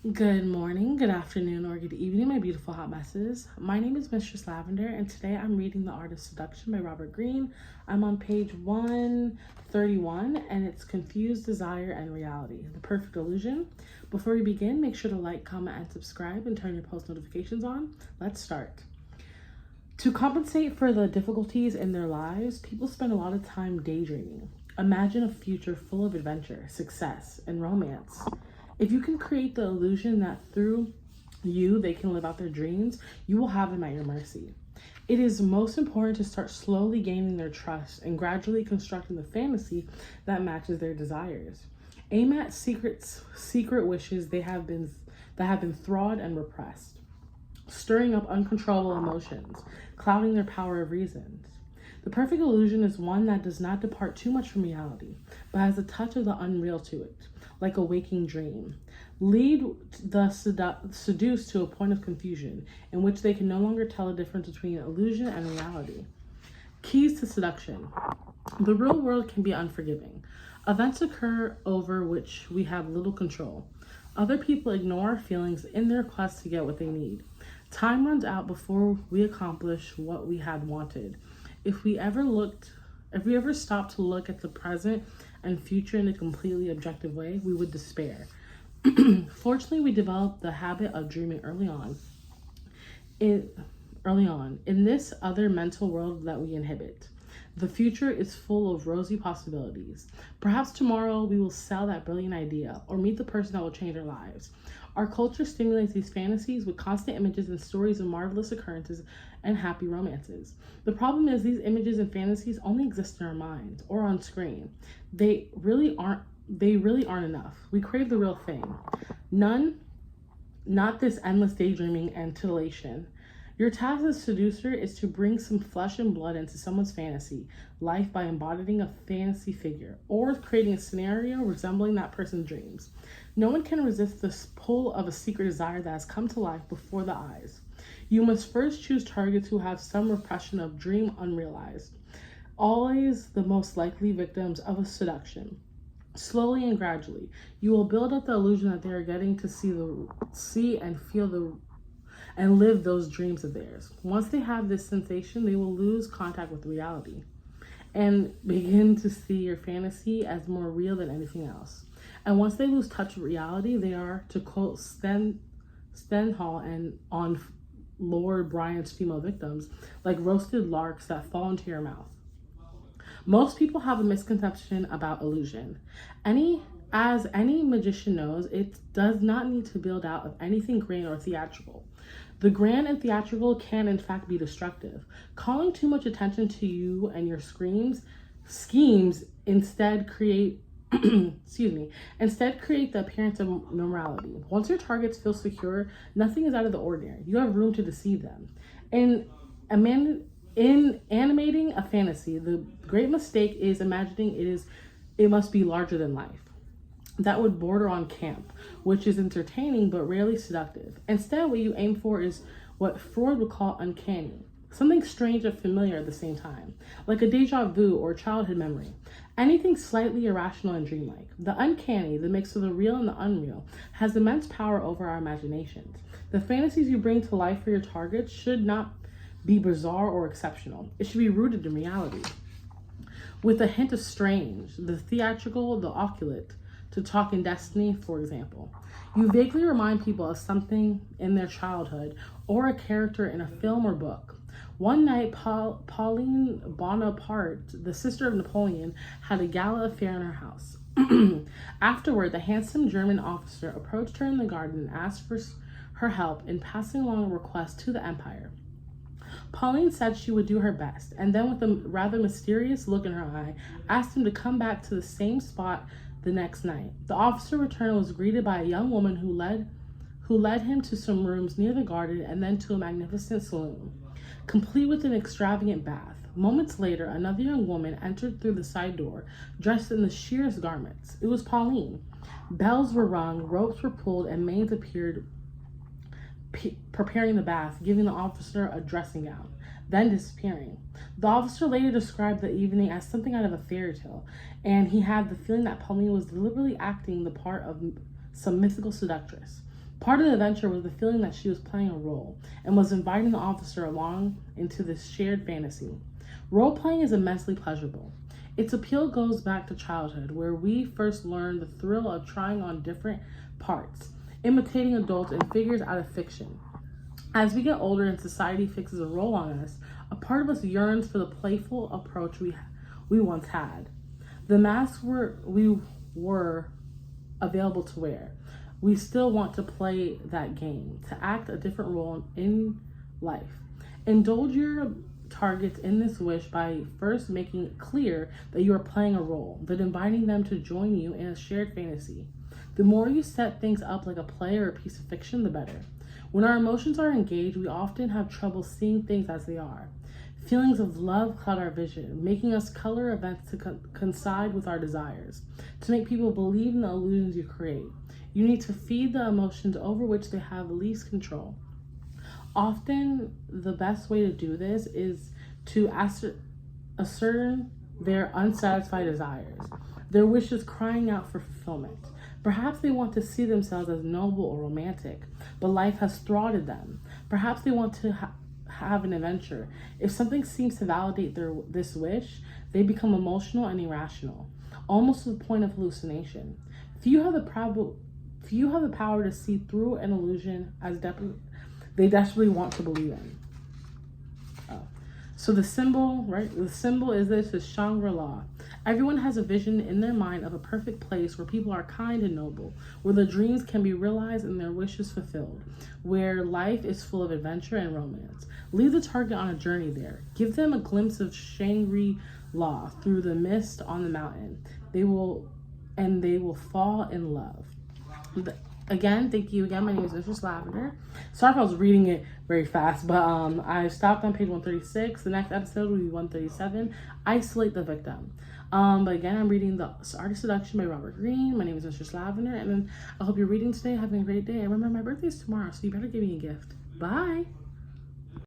Good morning, good afternoon, or good evening, my beautiful hot messes. My name is Mistress Lavender, and today I'm reading The Art of Seduction by Robert Greene. I'm on page 131, and it's Confused Desire and Reality, the Perfect Illusion. Before we begin, make sure to like, comment, and subscribe, and turn your post notifications on. Let's start. To compensate for the difficulties in their lives, people spend a lot of time daydreaming. Imagine a future full of adventure, success, and romance. If you can create the illusion that through you they can live out their dreams, you will have them at your mercy. It is most important to start slowly gaining their trust and gradually constructing the fantasy that matches their desires. Aim at secret wishes that have been thawed and repressed, stirring up uncontrollable emotions, clouding their power of reason. The perfect illusion is one that does not depart too much from reality, but has a touch of the unreal to it, like a waking dream. Lead the seduced to a point of confusion, in which they can no longer tell the difference between illusion and reality. Keys to seduction. The real world can be unforgiving. Events occur over which we have little control. Other people ignore our feelings in their quest to get what they need. Time runs out before we accomplish what we had wanted. If we ever stopped to look at the present and future in a completely objective way, we would despair. Fortunately, we developed the habit of dreaming early on in this other mental world that we inhabit. The future is full of rosy possibilities. Perhaps tomorrow we will sell that brilliant idea or meet the person that will change our lives. Our culture stimulates these fantasies with constant images and stories of marvelous occurrences and happy romances. The problem is these images and fantasies only exist in our minds or on screen. They really aren't enough. We crave the real thing. Not this endless daydreaming and titillation. Your task as seducer is to bring some flesh and blood into someone's fantasy life by embodying a fantasy figure or creating a scenario resembling that person's dreams. No one can resist the pull of a secret desire that has come to life before the eyes. You must first choose targets who have some repression of dream unrealized, always the most likely victims of a seduction. Slowly and gradually, you will build up the illusion that they are getting to see and feel and live those dreams of theirs. Once they have this sensation, they will lose contact with reality and begin to see your fantasy as more real than anything else. And once they lose touch with reality, they are, to quote Stendhal and on Lord Bryant's female victims, like roasted larks that fall into your mouth. Most people have a misconception about illusion. As any magician knows, it does not need to build out of anything grand or theatrical. The grand and theatrical can in fact be destructive. Calling too much attention to you and your schemes instead create the appearance of normality. Once your targets feel secure, nothing is out of the ordinary. You have room to deceive them. In animating a fantasy, the great mistake is imagining it must be larger than life. That would border on camp, which is entertaining but rarely seductive. Instead, what you aim for is what Freud would call uncanny, something strange and familiar at the same time, like a deja vu or childhood memory. Anything slightly irrational and dreamlike. The uncanny, the mix of the real and the unreal, has immense power over our imaginations. The fantasies you bring to life for your targets should not be bizarre or exceptional. It should be rooted in reality, with a hint of strange, the theatrical, the occult, to talk in destiny, for example. You vaguely remind people of something in their childhood or a character in a film or book. One night, Pauline Bonaparte, the sister of Napoleon, had a gala affair in her house. Afterward, the handsome German officer approached her in the garden and asked for her help in passing along a request to the empire. Pauline said she would do her best, and then with a rather mysterious look in her eye, asked him to come back to the same spot the next night. The officer returned and was greeted by a young woman who led him to some rooms near the garden and then to a magnificent saloon, complete with an extravagant bath. Moments later, another young woman entered through the side door, dressed in the sheerest garments. It was Pauline. Bells were rung, ropes were pulled, and maids appeared preparing the bath, giving the officer a dressing gown, then disappearing. The officer later described the evening as something out of a fairy tale, and he had the feeling that Pauline was deliberately acting the part of some mythical seductress. Part of the adventure was the feeling that she was playing a role and was inviting the officer along into this shared fantasy. Role-playing is immensely pleasurable. Its appeal goes back to childhood, where we first learned the thrill of trying on different parts, imitating adults and figures out of fiction. As we get older and society fixes a role on us, a part of us yearns for the playful approach we once had. The masks we were available to wear. We still want to play that game, to act a different role in life. Indulge your targets in this wish by first making it clear that you are playing a role, then inviting them to join you in a shared fantasy. The more you set things up like a play or a piece of fiction, the better. When our emotions are engaged, we often have trouble seeing things as they are. Feelings of love cloud our vision, making us color events to coincide with our desires, to make people believe in the illusions you create. You need to feed the emotions over which they have least control. Often, the best way to do this is to ascertain their unsatisfied desires, their wishes crying out for fulfillment. Perhaps they want to see themselves as noble or romantic, but life has thwarted them. Perhaps they want to have an adventure. If something seems to validate this wish, they become emotional and irrational, almost to the point of hallucination. Few have the power to see through an illusion as they desperately want to believe in. So the symbol, right? The symbol is Shangri-La. Everyone has a vision in their mind of a perfect place where people are kind and noble, where their dreams can be realized and their wishes fulfilled, where life is full of adventure and romance. Lead the target on a journey there. Give them a glimpse of Shangri-La through the mist on the mountain. They will fall in love. Again, thank you again. My name is Mistress Lavender. Sorry if I was reading it very fast, but I stopped on page 136. The next episode will be 137. Isolate the victim. But again, I'm reading the Art of Seduction by Robert Greene. My name is Mistress Lavender, and I hope you're reading today, having a great day. And remember, my birthday is tomorrow, so you better give me a gift. Bye.